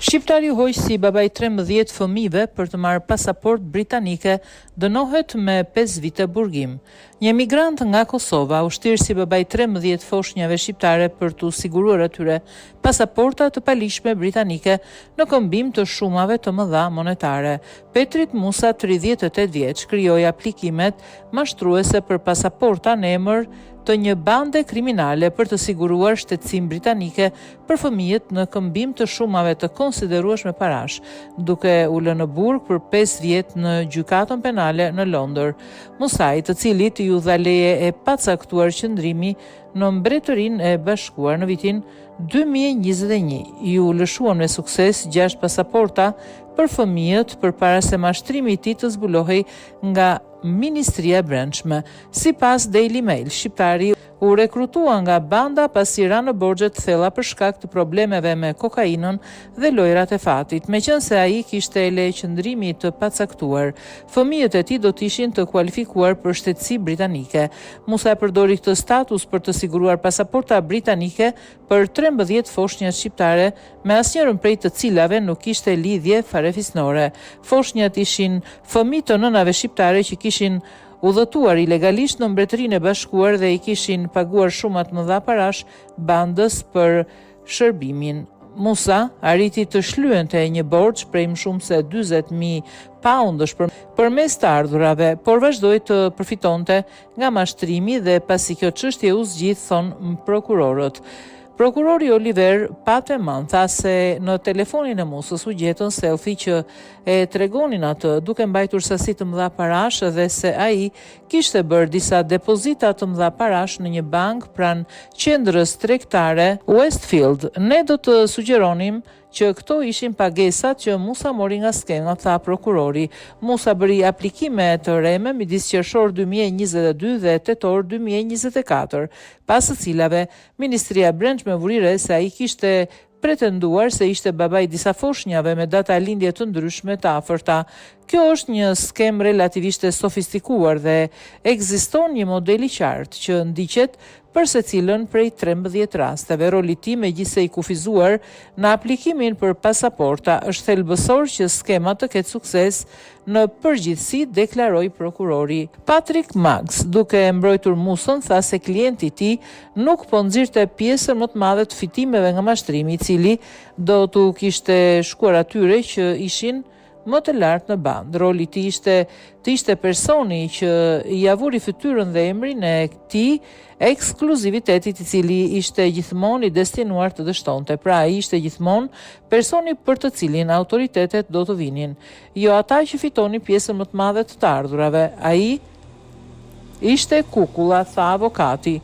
Shqiptari hoqësi babai 13 fëmijëve për të marrë pasaport britanike dënohet me 5 vite burgim. Një emigrant nga Kosova ushtir si babai 13 foshnjave shqiptare për t'u siguruar atyre pasaporta të palishme britanike në këmbim të shumave të mëdha monetare. Petrit Musa, 38 vjeç, krijoi aplikimet mashtruese për pasaporta në emër të një bande kriminale për të siguruar shtetësim britanike për fëmijët në këmbim të shumave të konsiderueshme parash, duke u lënë në burg për 5 vjet në gjykatën penale në Londër. Musaj, të cilit ju dha leje e pacaktuar qëndrimi në Mbretërinë e Bashkuar në vitin 2021, ju lëshuan me sukses 6 pasaporta për fëmijët përpara se mashtrimi i tij të zbulohej nga Ministria e Brendshme. Sipas Daily Mail, shqiptari u rekrutua nga banda pasi ra në borxhe të thella për shkak të problemeve me kokainën dhe lojrat e fatit, meqense ai kishte leje qëndrimi të pacaktuar. Fëmijët e tij do të ishin të kualifikuar për shtetësi britanike. Musa e përdori këtë status për të siguruar pasaporta britanike për 13 foshnjë shqiptare, me asnjërin prej të cilave nuk kishte lidhje farefisnore. Foshnjat ishin fëmijë të nënave shqiptare që kishin udhëtuar ilegalisht në Mbretërinë e Bashkuar dhe i kishin paguar shumë të mëdha parash bandës për shërbimin. Musa arriti të shlyente një borxh prej më shumë se 40.000 poundësh përmes të ardhurave, por vazhdoi të përfitonte nga mashtrimi dhe pasi kjo çështje u zgjidh, thon prokurorët. Prokurori Oliver Pateman tha se në telefonin e Musës u gjetën selfie që e tregonin atë duke mbajtur sasi të mëdha parash dhe se ai kishte bërë disa depozita të mëdha parash në një bank pranë qendrës tregtare Westfield. Ne do të sugjeronim që këto ishin pagesat që Musa mori nga skema, tha prokurori. Musa bëri aplikime të reme midis qershor 2022 dhe tetor 2024, pas së cilave Ministria e Brendshme vuri re se ai kishte pretenduar se ishte babai disa foshnjave me data lindje të ndryshme të afërta. Kjo është një skem relativisht e sofistikuar dhe ekziston një model i qartë që ndiqet për secilën prej 13 rasteve. Roli i tij, megjithëse i kufizuar në aplikimin për pasaporta, është thelbësor që skema të ketë sukses në përgjithësi, deklaroi prokurori. Patrick Maggs, duke e mbrojtur Musën, tha se klienti i tij nuk po nxirrte pjesën më të madhe të fitimeve nga mashtrimi, i cili do t'u kishte shkuar atyre që ishin më të lartë në bandë. Roli i tij ishte personi që i avuri fytyrën dhe emrin e këtij ekskluzivitetit, i cili ishte gjithmonë i destinuar të dështonte. Pra, ai ishte gjithmonë personi për të cilin autoritetet do të vinin, jo ata që fitonin pjesën më të madhe të ardhurave. Ai ishte kukulla, tha avokati.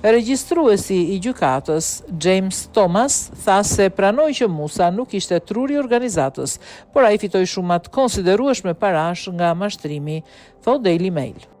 Regjistruesi i gjykatës, James Thomas, tha se pranoi që Musa nuk ishte truri i organizatës, por ai fitoi shumë të konsiderueshme parash nga mashtrimi, thot Daily Mail.